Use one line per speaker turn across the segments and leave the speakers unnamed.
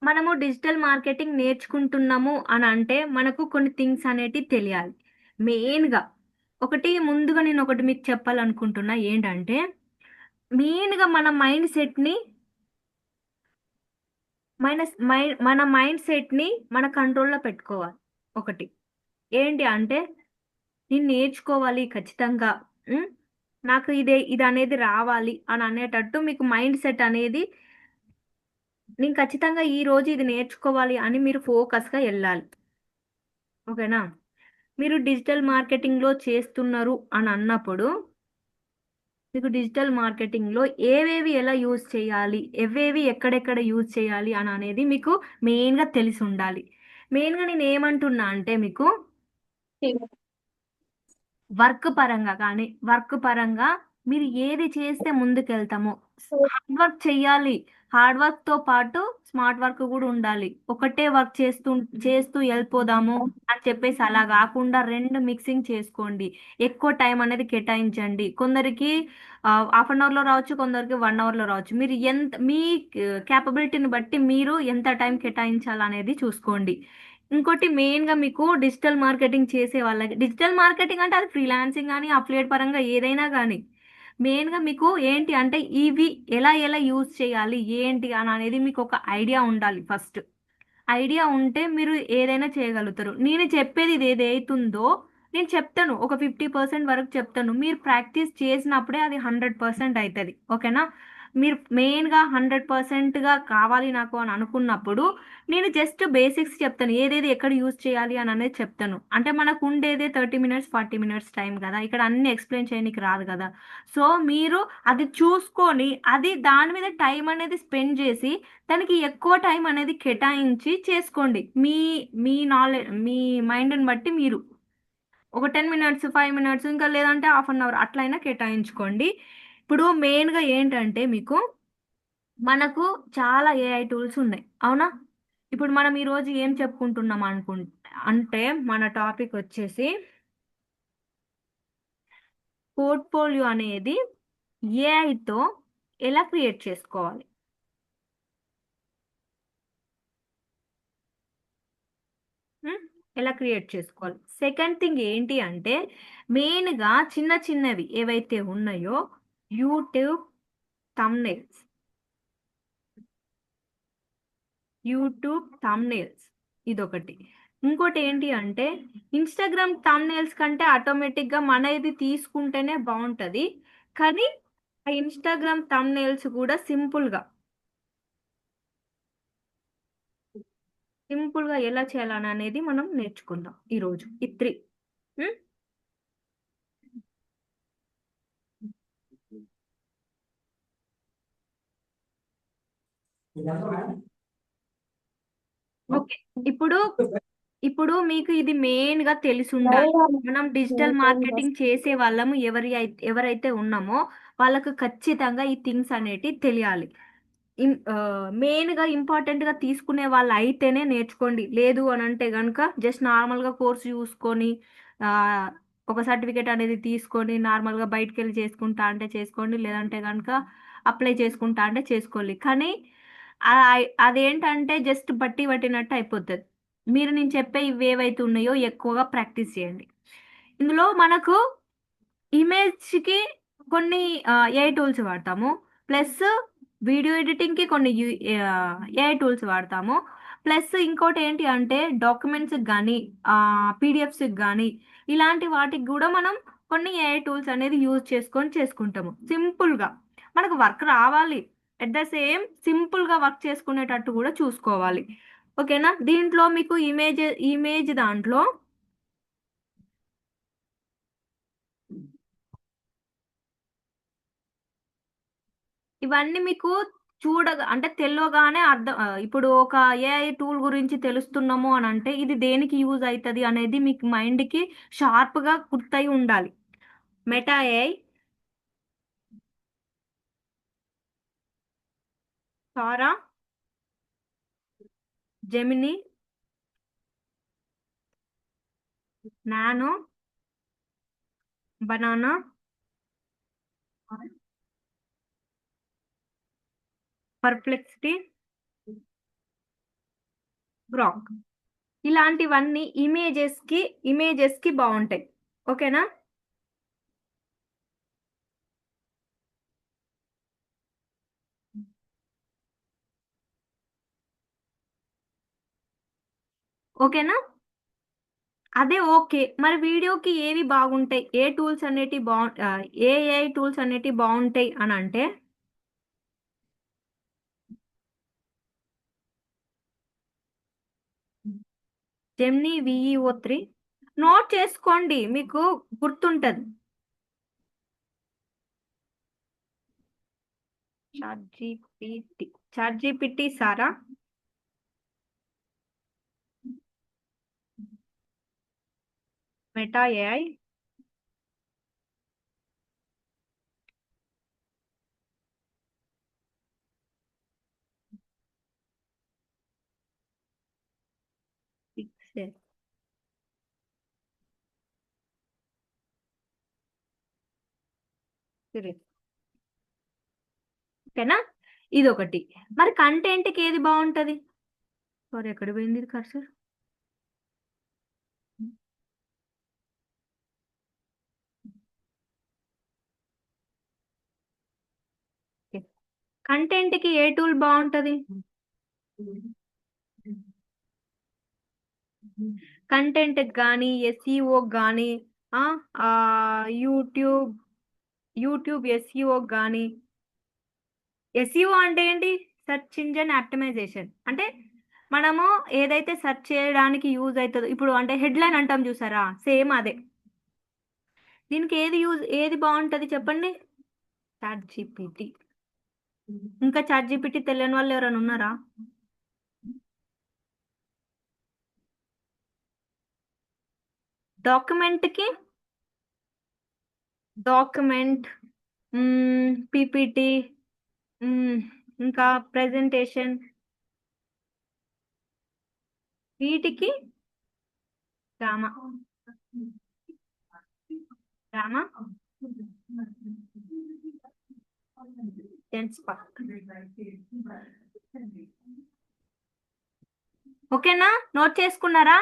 మనము digital marketing నేర్చుకుంటున్నాము అని అంటే మనకు కొన్ని థింగ్స్ అనేటివి తెలియాలి. మెయిన్‌గా ఒకటి ముందుగా నేను ఒకటి మీకు చెప్పాలనుకుంటున్నా ఏంటంటే, మెయిన్‌గా మన మైండ్ సెట్‌ని మన మైండ్ సెట్‌ని మన కంట్రోల్‌లో పెట్టుకోవాలి ఒకటి. ఏంటి అంటే నేను నేర్చుకోవాలి ఖచ్చితంగా. హ్మ్. నాకు ఇదనేది రావాలి అని అనేటట్టు మీకు మైండ్ సెట్ అనేది నేను ఖచ్చితంగా ఈరోజు ఇది నేర్చుకోవాలి అని మీరు ఫోకస్‌గా ఎళ్ళాలి. ఓకేనా? మీరు డిజిటల్ మార్కెటింగ్‌లో చేస్తున్నారు అని అన్నప్పుడు, మీకు డిజిటల్ మార్కెటింగ్‌లో ఏవేవి ఎలా యూజ్ చేయాలి? ఎవేవి ఎక్కడెక్కడ యూజ్ చేయాలి అనేది మీకు మెయిన్‌గా తెలిసుండాలి. మెయిన్‌గా నేనేమంటున్నా అంటే మీకు వర్క్ పరంగా మీరు ఏది చేస్తే ముందుకెళ్తామో హార్డ్ వర్క్ చెయ్యాలి. హార్డ్ వర్క్‌తో పాటు స్మార్ట్ వర్క్ గూడా ఉండాలి. ఒకటే వర్క్ చేస్తూ ఎళ్ళిపోదాము అని చెప్పేసి అలా గాకుండా 2 మిక్సింగ్ చేసుకోండి. ఎక్కువ టైం అనేది కేటాయించండి. కొందరికి హాఫ్ అన్ అవర్‌లో రావచ్చు. కొందరికి 1 అవర్‌లో రావచ్చు. మీరు మీ కేపబిలిటీని బట్టి మీరు ఎంత టైం కేటాయించాలనేది చూసుకోండి. ఇంకోటి మెయిన్‌గా మీకు డిజిటల్ మార్కెటింగ్ చేసే వాళ్ళకి డిజిటల్ మార్కెటింగ్ అంటే అది ఫ్రీలాన్సింగ్ గాని, అఫిలియేట్ పరంగా ఏదైనా గాని. మెయిన్‌గా మీకు ఏంటి అంటే ఇవి ఎలా యూజ్ చేయాలి? ఏంటి అనేది మీకొక ఐడియా ఉండాలి ఫస్ట్. ఐడియా ఉంటే మీరు ఏదైనా చేయగలుగుతారు. నేను చెప్పేది ఇదేదైతుందో నేను చెప్తాను. ఒక 50% వరకు చెప్తాను. మీరు ప్రాక్టీస్ చేసినప్పుడే అది 100% అయితది. ఓకేనా? మీరు మెయిన్‌గా 100%గా కావాలి నాకు అని అనుకున్నప్పుడు, నేను జస్ట్ బేసిక్స్ చెప్తాను. ఏదేది ఎక్కడ యూజ్ చేయాలి అనేది చెప్తాను. అంటే మనకుండేదే 30 మినిట్స్, 40 మినిట్స్ టైం గదా! ఇక్కడ అన్నీ ఎక్స్‌ప్లెయిన్ చేయనీకి రాదు గదా! సో, మీరు అది చూసుకొని, దాని మీద టైం అనేది స్పెండ్ జేసి దానికి ఎక్కువ టైం అనేది కేటాయించి చేసుకోండి. మీ మైండ్‌ని బట్టి మీరు. ఒక 10 మినిట్స్, 5 మినిట్స్ ఇంకా లేదంటే హాఫ్ అన్ అవర్ అట్లయినా కేటాయించుకోండి. ఇప్పుడు మెయిన్‌గా ఏంటంటే మీకు, మనకు చాలా ఏఐ టూల్స్ ఉన్నాయి. అవునా? ఇప్పుడు మనం ఈరోజు ఏం చెప్పుకుంటున్నాం అంటే మన టాపిక్ వచ్చేసి పోర్ట్‌ఫోలియో అనేది ఏఐతో ఎలా క్రియేట్ చేసుకోవాలి? హ్మ్. ఎలా క్రియేట్ చేసుకోవాలి. సెకండ్ థింగ్ ఏంటి అంటే, మెయిన్‌గా చిన్నవి ఏవైతే ఉన్నాయో యూట్యూబ్ థంబ్‌నెయిల్స్, ఇదొకటి. ఇంకోటేంటి అంటే, ఇన్‌స్టాగ్రామ్ థంబ్‌నెయిల్స్ కంటే ఆటోమేటిక్‌గా మనది తీసుకుంటేనే బావుంటది. కానీ, ఆ ఇన్‌స్టాగ్రామ్ థంబ్‌నెయిల్స్ కూడా సింపుల్‌గా ఎలా చేయాలననేది మనం నేర్చుకుందాం ఈరోజు. ఈ 3. హ్మ్. ఓకే. ఇప్పుడు ఇప్పుడు మీకు ఇది మెయిన్‌గా తెలిసుండాలి. మనం డిజిటల్ మార్కెటింగ్ చేసే వాళ్ళము ఎవరైతే ఉన్నామో వాళ్ళకు ఖచ్చితంగా ఈ థింగ్స్ అనేటివి తెలియాలి. మెయిన్‌గా ఇంపార్టెంట్‌గా తీసుకునే వాళ్ళయితేనే నేర్చుకోండి. లేదు అనంటే గనక జస్ట్ నార్మల్‌గా కోర్స్ చూసుకొని ఆహ్, ఒక సర్టిఫికేట్ అనేది తీసుకొని నార్మల్‌గా బయటికెళ్ళి చేసుకుంటా అంటే చేసుకోండి. లేదంటే గనక అప్లై చేసుకుంటా అంటే చేసుకోండి. కానీ అదేంటంటే జస్ట్ బట్టి పట్టినట్టు అయిపోతది. నేను చెప్పే ఇవేవైతే ఉన్నాయో ఎక్కువగా ప్రాక్టీస్ చేయండి. ఇందులో మనకు ఇమేజ్‌కి కొన్ని ఏఐ టూల్స్ వాడతాము. ప్లస్ వీడియో ఎడిటింగ్‌కి కొన్ని ఏఐ టూల్స్ వాడతాము. ప్లస్ ఇంకోటేంటి అంటే డాక్యుమెంట్స్‌కి గానీ, పీడిఎఫ్స్‌కి గానీ, ఇలాంటి వాటికి గూడా మనం కొన్ని ఏఐ టూల్స్ అనేది యూజ్ చేసుకొని చేసుకుంటాము. సింపుల్‌గా. మనకు వర్క్ రావాలి. ఎట్ ద సేమ్ సింపుల్‌గా వర్క్ చేసుకునేటట్టు గూడా చూసుకోవాలి. ఓకేనా? దీంట్లో మీకు ఇమేజ్ దాంట్లో ఇవన్నీ మీకు అంటే తెలవగానే ఇప్పుడు ఒక ఏఐ టూల్ గురించి తెలుస్తున్నాము అనంటే, ఇది దేనికి యూజ్ అయితది అనేది మీకు మైండ్‌కి షార్ప్‌గా గుర్తయి ఉండాలి. Meta AI, Sora, Gemini, Nano, Banana, Perplexity, Grok. ఇలాంటివన్నీ ఇమేజెస్ కి బాగుంటాయి. ఓకేనా? ఓకేనా? అదే ఓకే. మరి వీడియోకి ఏవి బాగుంటాయి, ఏ టూల్స్ అనేటి ఏఐ టూల్స్ అనేటి బాగుంటాయి అని అంటే, జెమినీ విఈఓ 3 నోట్ చేసుకోండి, మీకు గుర్తుంటది. ChatGPT Sora? Meta AI. Pixel. ఓకేనా? ఇదొకటి. మరి కంటెంట్కి ఏది బాగుంటది? సారీ, ఎక్కడ పోయింది కర్సర్? కంటెంట్కి ఏ టూల్ బాగుంటది? కంటెంట్ కానీ, ఎస్ఈఓ కానీ, ఆ ఆ, యూట్యూబ్ యూట్యూబ్ ఎస్ఈఓ కానీ. ఎస్ఈఓ అంటే ఏంటి? Search engine optimisation. అంటే మనము ఏదైతే సెర్చ్ చేయడానికి యూజ్ అవుతుందో, ఇప్పుడు అంటే హెడ్లైన్ అంటాం చూసారా, సేమ్ అదే. దీనికి ఏది బాగుంటది చెప్పండి? ChatGPT. ఇంకా చాట్ జీపీటీ తెలియని వాళ్ళు ఎవరైనా ఉన్నారా? డాక్యుమెంట్ కి డాక్యుమెంట్, పీపీటీ, ఇంకా ప్రెజెంటేషన్, వీటికి రామా రామా టెన్స్ పార్క్. ఓకేనా? నోట్ చేసుకున్నారా?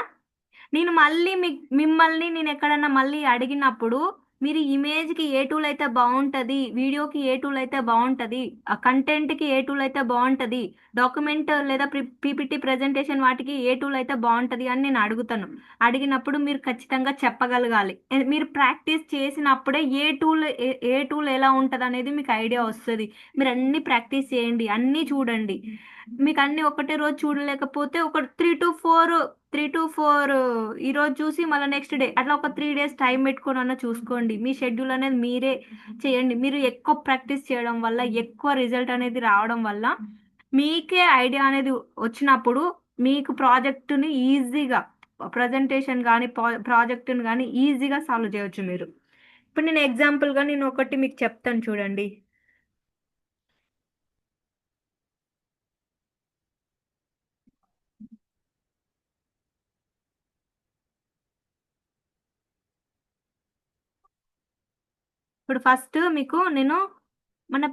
నేను మళ్ళీ మిమ్మల్ని నేను ఎక్కడన్నా మళ్ళీ అడిగినప్పుడు, మీరు ఇమేజ్కి ఏ టూల్ అయితే బాగుంటుంది, వీడియోకి ఏ టూల్ అయితే బాగుంటుంది, ఆ కంటెంట్కి ఏ టూల్ అయితే బాగుంటుంది, డాక్యుమెంట్ లేదా పీపీటీ ప్రెజెంటేషన్ వాటికి ఏ టూల్ అయితే బాగుంటుంది అని నేను అడుగుతాను. అడిగినప్పుడు మీరు ఖచ్చితంగా చెప్పగలగాలి. మీరు ప్రాక్టీస్ చేసినప్పుడే ఏ టూల్ ఎలా ఉంటుంది అనేది మీకు ఐడియా వస్తుంది. మీరు అన్ని ప్రాక్టీస్ చేయండి, అన్నీ చూడండి. మీకు అన్ని ఒకటే రోజు చూడలేకపోతే ఒక 3 to 4 ఈ రోజు చూసి మళ్ళీ నెక్స్ట్ డే అట్లా ఒక 3 days టైం పెట్టుకొని అన్న చూసుకోండి. మీ షెడ్యూల్ అనేది మీరే చేయండి. మీరు ఎక్కువ ప్రాక్టీస్ చేయడం వల్ల, ఎక్కువ రిజల్ట్ అనేది రావడం వల్ల, మీకే ఐడియా అనేది వచ్చినప్పుడు మీకు ప్రాజెక్టుని ఈజీగా, ప్రజెంటేషన్ కానీ ప్రాజెక్టుని కానీ ఈజీగా సాల్వ్ చేయొచ్చు మీరు. ఇప్పుడు నేను ఎగ్జాంపుల్గా నేను ఒకటి మీకు చెప్తాను చూడండి. ఇప్పుడు ఫస్ట్ మీకు నేను మన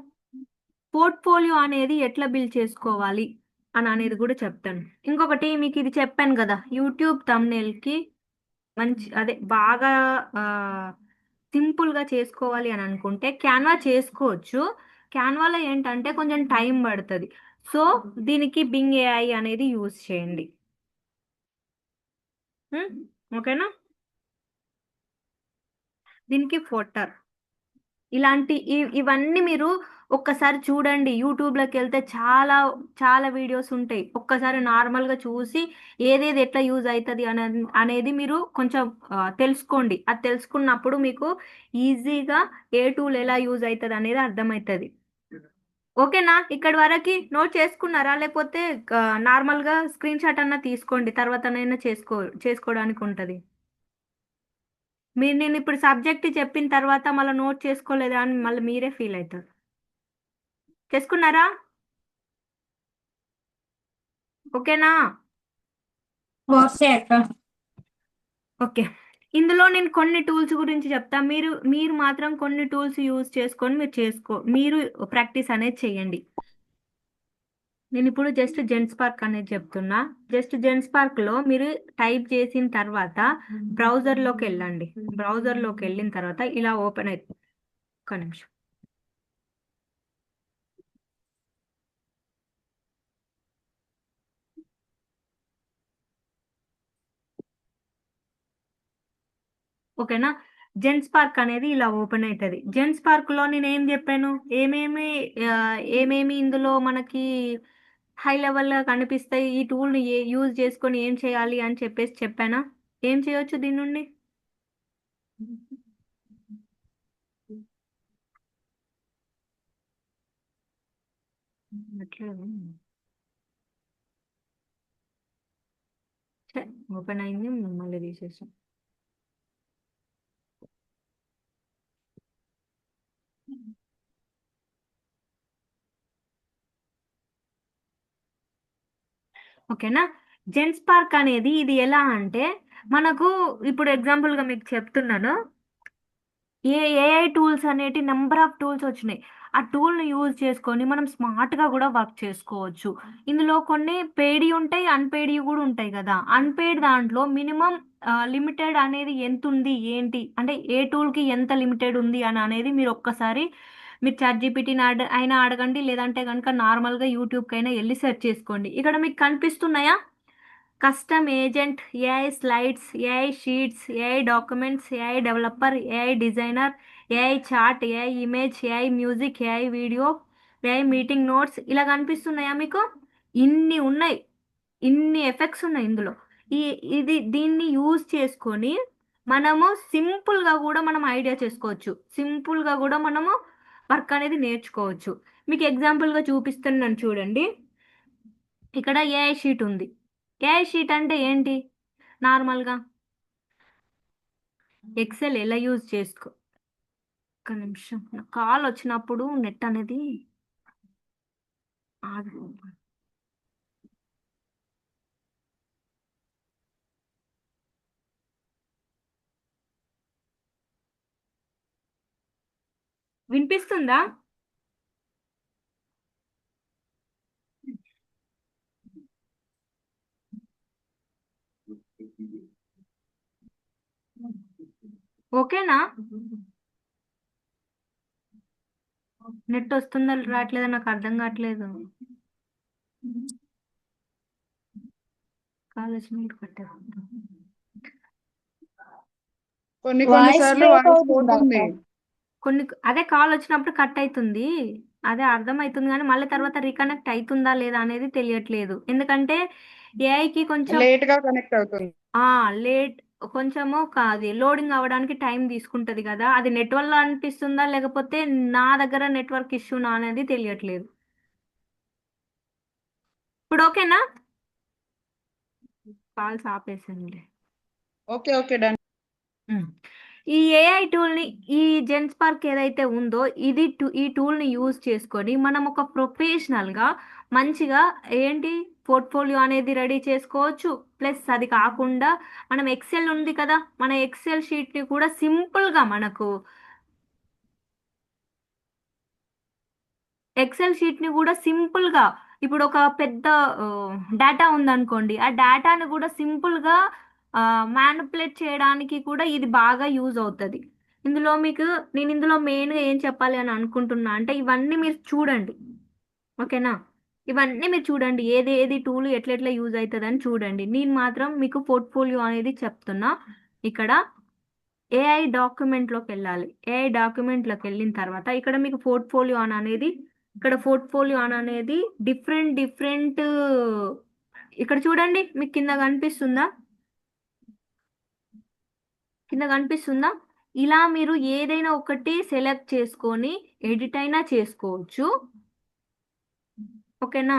పోర్ట్ఫోలియో అనేది ఎట్లా బిల్డ్ చేసుకోవాలి అని అనేది కూడా చెప్తాను. ఇంకొకటి మీకు ఇది చెప్పాను కదా, యూట్యూబ్ కి మంచి అదే బాగా సింపుల్గా చేసుకోవాలి అని అనుకుంటే క్యాన్వా చేసుకోవచ్చు. క్యాన్వాలో ఏంటంటే కొంచెం టైం పడుతుంది. సో దీనికి బింగ్ ఏఐ అనేది యూజ్ చేయండి. ఉం? ఓకేనా? దీనికి ఫోటర్, ఇవన్నీ మీరు ఒక్కసారి చూడండి. యూట్యూబ్లోకి వెళ్తే చాలా చాలా వీడియోస్ ఉంటాయి. ఒక్కసారి నార్మల్గా చూసి ఏదేది ఎట్లా యూజ్ అవుతుంది అనేది మీరు కొంచెం తెలుసుకోండి. అది తెలుసుకున్నప్పుడు మీకు ఈజీగా ఏ టూల్ ఎలా యూజ్ అవుతుంది అనేది అర్థమవుతుంది. ఓకేనా? ఇక్కడి వరకు నోట్ చేసుకున్నారా? లేకపోతే నార్మల్గా స్క్రీన్ షాట్ అన్నా తీసుకోండి, తర్వాతనైనా చేసుకోవడానికి ఉంటుంది. మీరు నేను ఇప్పుడు సబ్జెక్ట్ చెప్పిన తర్వాత మళ్ళీ నోట్ చేసుకోలేదా అని మళ్ళీ మీరే ఫీల్ అవుతారు. చేసుకున్నారా? ఓకేనా?
ఓకే అక్క.
ఓకే. ఇందులో నేను కొన్ని టూల్స్ గురించి చెప్తా. మీరు మీరు మాత్రం కొన్ని టూల్స్ యూజ్ చేసుకొని మీరు ప్రాక్టీస్ అనేది చేయండి. నేను ఇప్పుడు జస్ట్ జెన్ స్పార్క్ అనేది చెప్తున్నా. జస్ట్ జెన్ స్పార్క్ లో మీరు టైప్ చేసిన తర్వాత బ్రౌజర్ లోకి వెళ్ళండి. బ్రౌజర్ లోకి వెళ్ళిన తర్వాత ఇలా ఓపెన్ అవుతుంది. ఒక్క నిమిషం. ఓకేనా? జెన్ స్పార్క్ అనేది ఇలా ఓపెన్ అవుతుంది. జెన్ స్పార్క్ లో నేను ఏం చెప్పాను, ఏమేమి ఆ, ఏమేమి ఇందులో మనకి హై లెవెల్లో కనిపిస్తాయి, ఈ టూల్ని యూజ్ చేసుకొని ఏం చేయాలి అని చెప్పేసి చెప్పానా? ఏం చేయొచ్చు దీని నుండి? అట్లా ఓపెన్ అయింది, మళ్ళీ తీసేసాం. ఓకేనా? జెన్ స్పార్క్ అనేది ఇది ఎలా అంటే మనకు ఇప్పుడు ఎగ్జాంపుల్గా మీకు చెప్తున్నాను. ఏఐ టూల్స్ అనేటి నెంబర్ ఆఫ్ టూల్స్ వచ్చినాయి. ఆ టూల్ని యూజ్ చేసుకొని మనం స్మార్ట్గా కూడా వర్క్ చేసుకోవచ్చు. ఇందులో కొన్ని పెయిడ్ ఉంటాయి, అన్పెయిడ్ కూడా ఉంటాయి కదా. అన్పెయిడ్ దాంట్లో మినిమం లిమిటెడ్ అనేది ఎంత ఉంది ఏంటి అంటే ఏ టూల్కి ఎంత లిమిటెడ్ ఉంది అని అనేది మీరు ఒక్కసారి మీరు చాట్ జీపీటీని అయినా అడగండి, లేదంటే కనుక నార్మల్గా యూట్యూబ్కి అయినా వెళ్ళి సెర్చ్ చేసుకోండి. ఇక్కడ మీకు కనిపిస్తున్నాయా? Custom agent, AI slides, AI sheets, AI documents, AI developer, AI designer, AI chart, AI image, AI music, AI video, AI meeting notes, ఇలా కనిపిస్తున్నాయా మీకు? ఇన్ని ఉన్నాయి, ఇన్ని ఎఫెక్ట్స్ ఉన్నాయి ఇందులో. ఈ దీన్ని యూజ్ చేసుకొని మనము సింపుల్గా కూడా మనం ఐడియా చేసుకోవచ్చు, సింపుల్గా కూడా మనము వర్క్ అనేది నేర్చుకోవచ్చు. మీకు ఎగ్జాంపుల్గా చూపిస్తున్నాను చూడండి. ఇక్కడ ఏఐ షీట్ ఉంది. ఏఐ షీట్ అంటే ఏంటి? నార్మల్గా ఎక్సెల్ ఎలా యూజ్ చేసుకో. ఒక్క నిమిషం, కాల్ వచ్చినప్పుడు నెట్ అనేది ఆగు. వినిపిస్తుందా? ఓకేనా? నెట్ వస్తుందా రావట్లేదా నాకు అర్థం కావట్లేదు. కాల్ వచ్చినప్పుడు కట్టారు.
కొన్ని
వాయిస్
కొన్నిసార్లు
బ్రేక్
వాయిస్
అవుతుంది
పోతుంది.
అక్క.
కొన్ని అదే కాల్ వచ్చినప్పుడు కట్ అవుతుంది. అదే అర్థమవుతుంది కానీ మళ్ళీ తర్వాత రీకనెక్ట్ అవుతుందా లేదా అనేది తెలియట్లేదు. ఎందుకంటే ఏఐకి కొంచెం
లేట్ గా కనెక్ట్ అవుతుంది.
లేట్, కొంచెము అది లోడింగ్ అవ్వడానికి టైం తీసుకుంటది కదా. అది నెట్ వల్ల అనిపిస్తుందా లేకపోతే నా దగ్గర నెట్వర్క్ ఇష్యూనా అనేది తెలియట్లేదు. ఇప్పుడు ఓకేనా? కాల్స్ ఆపేసండి.
Okay okay done.
ఈ ఏఐ టూల్ని, ఈ జెన్ స్పార్క్ ఏదైతే ఉందో ఈ టూల్ని యూజ్ చేసుకొని మనం ఒక ప్రొఫెషనల్గా మంచిగా ఏంటి పోర్ట్ఫోలియో అనేది రెడీ చేసుకోవచ్చు. ప్లస్ అది కాకుండా మనం ఎక్సెల్ ఉంది కదా, మన ఎక్సెల్ షీట్ని కూడా సింపుల్గా మనకు ఎక్సెల్ షీట్ని కూడా సింపుల్గా ఇప్పుడు ఒక పెద్ద డేటా ఉందనుకోండి, ఆ డేటాని కూడా సింపుల్గా మ్యానిపులేట్ చేయడానికి కూడా ఇది బాగా యూజ్ అవుతుంది. ఇందులో మీకు నేను ఇందులో మెయిన్గా ఏం చెప్పాలి అని అనుకుంటున్నా అంటే ఇవన్నీ మీరు చూడండి. ఓకేనా? ఇవన్నీ మీరు చూడండి, ఏది ఏది టూల్ ఎట్లెట్లా యూజ్ అవుతుందని చూడండి. నేను మాత్రం మీకు పోర్ట్ఫోలియో అనేది చెప్తున్నా. ఇక్కడ ఏఐ డాక్యుమెంట్లోకి వెళ్ళాలి. ఏఐ డాక్యుమెంట్లోకి వెళ్ళిన తర్వాత ఇక్కడ మీకు పోర్ట్ఫోలియో అని అనేది, ఇక్కడ పోర్ట్ఫోలియో అని అనేది డిఫరెంట్ డిఫరెంట్, ఇక్కడ చూడండి మీకు కింద కనిపిస్తుందా? కింద కనిపిస్తుందా? ఇలా మీరు ఏదైనా ఒకటి సెలెక్ట్ చేసుకొని ఎడిట్ అయినా చేసుకోవచ్చు. ఓకేనా?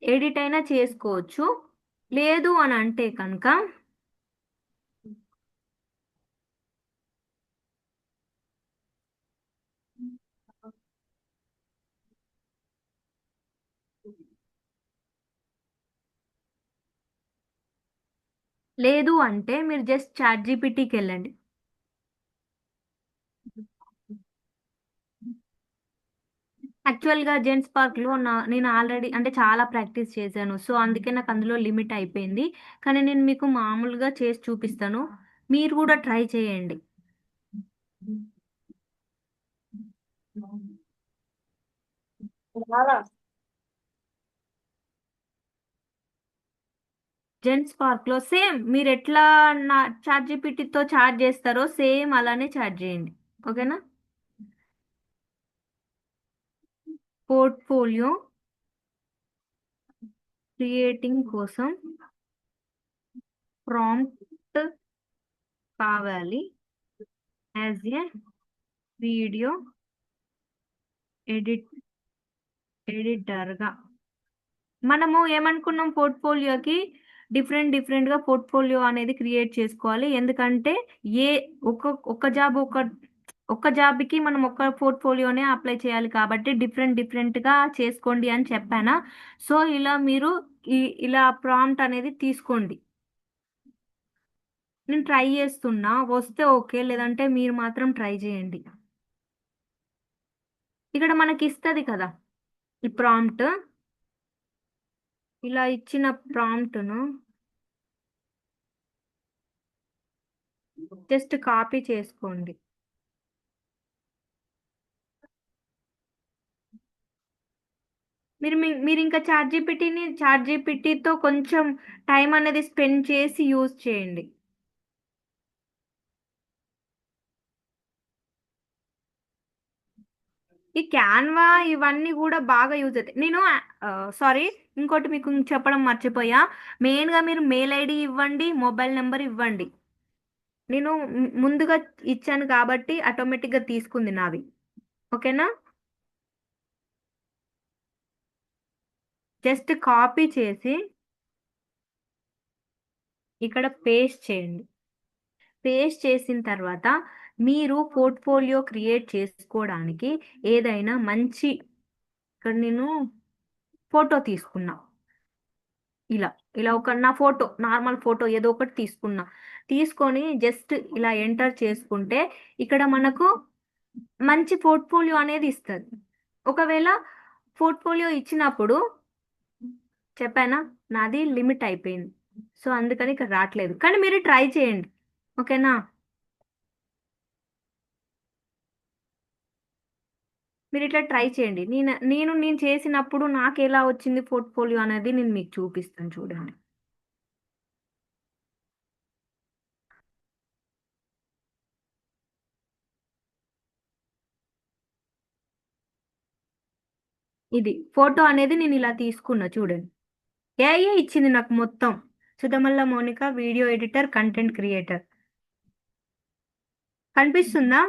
ఎడిట్ అయినా చేసుకోవచ్చు. లేదు అని అంటే కనుక లేదు అంటే మీరు జస్ట్ చాట్ జీపీటీకి వెళ్ళండి. యాక్చువల్గా జెంట్స్ పార్క్లో నేను ఆల్రెడీ అంటే చాలా ప్రాక్టీస్ చేశాను, సో అందుకే నాకు అందులో లిమిట్ అయిపోయింది. కానీ నేను మీకు మామూలుగా చేసి చూపిస్తాను, మీరు కూడా ట్రై చేయండి. జెంట్స్ పార్క్లో సేమ్ మీరు ఎట్లా నా చాట్ జీపీటీతో చాట్ చేస్తారో సేమ్ అలానే చాట్ చేయండి. ఓకేనా? పోర్ట్ఫోలియో క్రియేటింగ్ కోసం ప్రాంప్ట్ కావాలి యాజ్ ఏ వీడియో ఎడిటర్గా. మనము ఏమనుకున్నాం, పోర్ట్ఫోలియోకి డిఫరెంట్గా పోర్ట్ఫోలియో అనేది క్రియేట్ చేసుకోవాలి. ఎందుకంటే ఏ ఒక జాబ్ ఒక జాబ్కి మనం ఒక పోర్ట్ఫోలియోనే అప్లై చేయాలి కాబట్టి డిఫరెంట్గా చేసుకోండి అని చెప్పానా. సో ఇలా మీరు ఇలా ప్రాంప్ట్ అనేది తీసుకోండి. నేను ట్రై చేస్తున్నా, వస్తే ఓకే, లేదంటే మీరు మాత్రం ట్రై చేయండి. ఇక్కడ మనకి ఇస్తుంది కదా ఈ ప్రాంప్ట్, ఇలా ఇచ్చిన ప్రాంప్ట్ను జస్ట్ కాపీ చేసుకోండి. మీరు ఇంకా చాట్ జీపీటీతో కొంచెం టైం అనేది స్పెండ్ చేసి యూజ్ చేయండి. ఈ క్యాన్వా ఇవన్నీ కూడా బాగా యూజ్ అవుతాయి. నేను సారీ, ఇంకోటి మీకు చెప్పడం మర్చిపోయా. మెయిన్గా మీరు మెయిల్ ఐడి ఇవ్వండి, మొబైల్ నెంబర్ ఇవ్వండి. నేను ముందుగా ఇచ్చాను కాబట్టి ఆటోమేటిక్గా తీసుకుంది నావి. ఓకేనా? జస్ట్ కాపీ చేసి ఇక్కడ పేస్ట్ చేయండి. పేస్ట్ చేసిన తర్వాత మీరు పోర్ట్ఫోలియో క్రియేట్ చేసుకోవడానికి ఏదైనా మంచి, ఇక్కడ నేను ఫోటో తీసుకున్నా, ఇలా ఇలా నా ఫోటో, నార్మల్ ఫోటో ఏదో ఒకటి తీసుకొని జస్ట్ ఇలా ఎంటర్ చేసుకుంటే ఇక్కడ మనకు మంచి పోర్ట్ఫోలియో అనేది ఇస్తుంది. ఒకవేళ పోర్ట్ఫోలియో ఇచ్చినప్పుడు చెప్పానా నాది లిమిట్ అయిపోయింది, సో అందుకని ఇక్కడ రావట్లేదు. కానీ మీరు ట్రై చేయండి. ఓకేనా? మీరు ఇట్లా ట్రై చేయండి. నేను చేసినప్పుడు నాకు ఎలా వచ్చింది పోర్ట్ఫోలియో అనేది నేను మీకు చూపిస్తాను, చూడండి. ఇది ఫోటో అనేది నేను ఇలా తీసుకున్నా, చూడండి. ఏఐ ఇచ్చింది నాకు మొత్తం. Sudhamalla Mounika, video editor, content creator. కనిపిస్తుందా?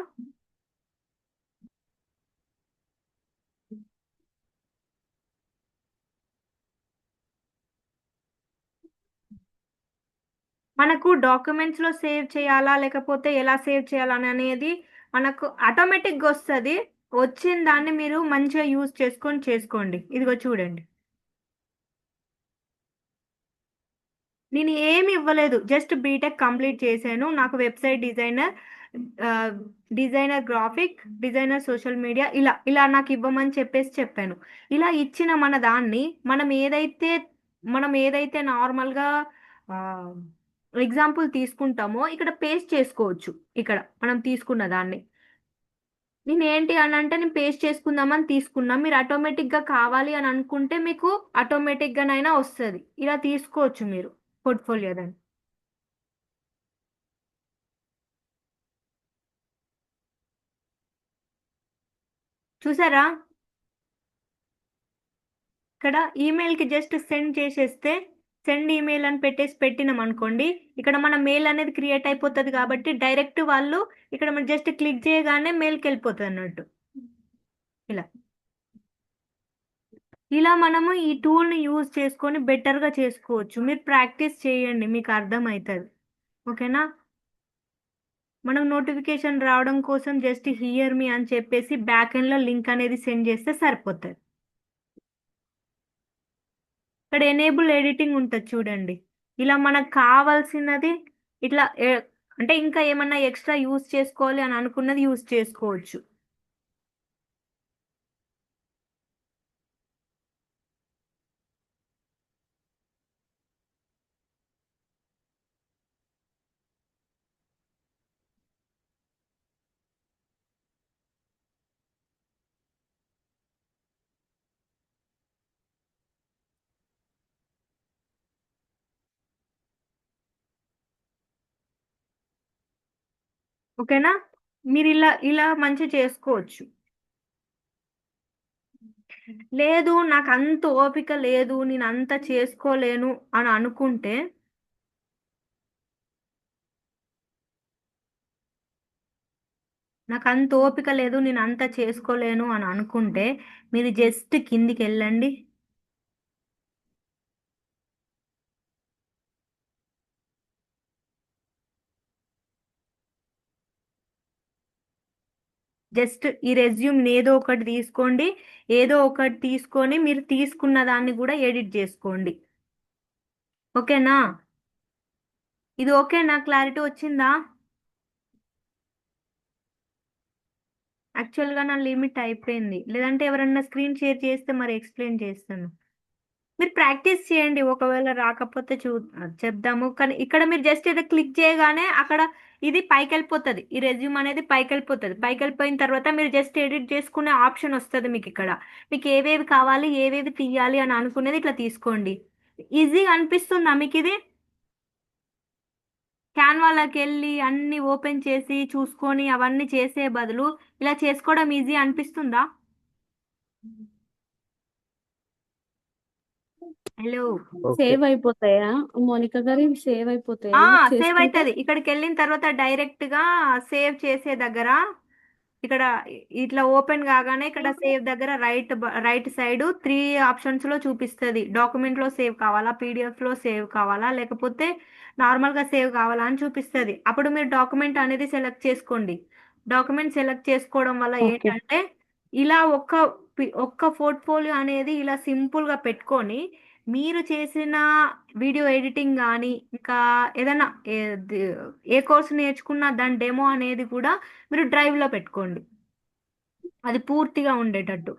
మనకు డాక్యుమెంట్స్ లో సేవ్ చేయాలా లేకపోతే ఎలా సేవ్ చేయాలని అనేది మనకు ఆటోమేటిక్గా వస్తుంది. వచ్చిన దాన్ని మీరు మంచిగా యూజ్ చేసుకోండి. ఇదిగో చూడండి, నేను ఏమి ఇవ్వలేదు, జస్ట్ బీటెక్ కంప్లీట్ చేశాను. నాకు website designer graphic designer social media ఇలా ఇలా నాకు ఇవ్వమని చెప్పాను. ఇలా ఇచ్చిన మన దాన్ని మనం ఏదైతే నార్మల్గా ఎగ్జాంపుల్ తీసుకుంటామో ఇక్కడ పేస్ట్ చేసుకోవచ్చు. ఇక్కడ మనం తీసుకున్న దాన్ని నేను ఏంటి అని అంటే నేను పేస్ట్ చేసుకుందామని తీసుకున్నా. మీరు ఆటోమేటిక్గా కావాలి అని అనుకుంటే మీకు ఆటోమేటిక్గానైనా వస్తుంది. ఇలా తీసుకోవచ్చు మీరు పోర్ట్ఫోలియో దాన్ని. చూసారా? ఇక్కడ ఈమెయిల్కి జస్ట్ సెండ్ చేసేస్తే, సెండ్ ఈమెయిల్ అని పెట్టినాం అనుకోండి, ఇక్కడ మన మెయిల్ అనేది క్రియేట్ అయిపోతుంది కాబట్టి డైరెక్ట్ వాళ్ళు ఇక్కడ మనం జస్ట్ క్లిక్ చేయగానే మెయిల్కి వెళ్ళిపోతుంది అన్నట్టు. ఇలా ఇలా మనము ఈ టూల్ని యూజ్ చేసుకొని బెటర్గా చేసుకోవచ్చు. మీరు ప్రాక్టీస్ చేయండి, మీకు అర్థమవుతుంది. ఓకేనా? మనం నోటిఫికేషన్ రావడం కోసం జస్ట్ హియర్ మీ అని చెప్పేసి బ్యాక్ ఎండ్లో లింక్ అనేది సెండ్ చేస్తే సరిపోతుంది. ఇక్కడ ఎనేబుల్ ఎడిటింగ్ ఉంటుంది, చూడండి. ఇలా మనకు కావాల్సినది ఇట్లా అంటే ఇంకా ఏమన్నా ఎక్స్ట్రా యూజ్ చేసుకోవాలి అని అనుకున్నది యూజ్ చేసుకోవచ్చు. ఓకేనా? మీరు ఇలా ఇలా మంచి చేసుకోవచ్చు. లేదు నాకు అంత ఓపిక లేదు, నేను అంత చేసుకోలేను అని అనుకుంటే నాకు అంత ఓపిక లేదు, నేను అంత చేసుకోలేను అని అనుకుంటే మీరు జస్ట్ కిందికి వెళ్ళండి. జస్ట్ ఈ రెజ్యూమ్ ఏదో ఒకటి తీసుకోండి, ఏదో ఒకటి తీసుకొని మీరు తీసుకున్న దాన్ని కూడా ఎడిట్ చేసుకోండి. ఓకేనా? ఇది ఓకేనా? క్లారిటీ వచ్చిందా? యాక్చువల్గా నా లిమిట్ అయిపోయింది, లేదంటే ఎవరన్నా స్క్రీన్ షేర్ చేస్తే మరి ఎక్స్ప్లెయిన్ చేస్తాను. మీరు ప్రాక్టీస్ చేయండి, ఒకవేళ రాకపోతే చెప్దాము. కానీ ఇక్కడ మీరు జస్ట్ ఏదో క్లిక్ చేయగానే అక్కడ ఇది పైకి వెళ్ళిపోతుంది, ఈ రెజ్యూమ్ అనేది పైకి వెళ్ళిపోతుంది. పైకి వెళ్ళిపోయిన తర్వాత మీరు జస్ట్ ఎడిట్ చేసుకునే ఆప్షన్ వస్తుంది మీకు ఇక్కడ. మీకు ఏవేవి కావాలి, ఏవేవి తీయాలి అని అనుకునేది ఇట్లా తీసుకోండి. ఈజీగా అనిపిస్తుందా మీకు ఇది? క్యాన్వాలోకి వెళ్ళి అన్ని ఓపెన్ చేసి చూసుకొని అవన్నీ చేసే బదులు ఇలా చేసుకోవడం ఈజీ అనిపిస్తుందా? హలో.
ఓకే
సేవ్ అయిపోతాయా మోనికా గారు? ఇవి సేవ్ అయిపోతాయా
సేవ్
చేసుకుంటే?
అవుతుంది. ఇక్కడికి వెళ్ళిన తర్వాత డైరెక్ట్ గా సేవ్ చేసే దగ్గర ఇక్కడ ఇట్లా ఓపెన్ కాగానే ఇక్కడ సేవ్ దగ్గర రైట్ సైడ్ 3 ఆప్షన్స్ లో చూపిస్తుంది. డాక్యుమెంట్ లో సేవ్ కావాలా, పీడిఎఫ్ లో సేవ్ కావాలా, లేకపోతే నార్మల్ గా సేవ్ కావాలా అని చూపిస్తుంది. అప్పుడు మీరు డాక్యుమెంట్ అనేది సెలెక్ట్ చేసుకోండి. డాక్యుమెంట్ సెలెక్ట్ చేసుకోవడం వల్ల
ఓకే.
ఏంటంటే ఇలా ఒక్క పోర్ట్ఫోలియో అనేది ఇలా సింపుల్ గా పెట్టుకొని మీరు చేసిన వీడియో ఎడిటింగ్ కానీ ఇంకా ఏదైనా ఏ కోర్స్ నేర్చుకున్నా దాని డెమో అనేది కూడా మీరు డ్రైవ్ లో పెట్టుకోండి, అది పూర్తిగా ఉండేటట్టు.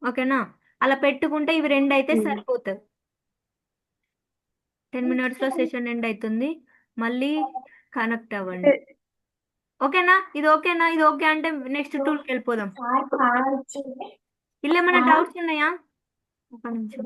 ఓకేనా? అలా పెట్టుకుంటే ఇవి రెండు అయితే సరిపోతుంది. 10 minutes లో సెషన్ ఎండ్ అవుతుంది. మళ్ళీ కనెక్ట్ అవ్వండి. ఓకేనా? ఇది ఓకేనా? ఇది ఓకే అంటే నెక్స్ట్ టూల్కి వెళ్ళిపోదాం. ఇలా ఏమైనా డౌట్స్ ఉన్నాయా? ఒక నిమిషం.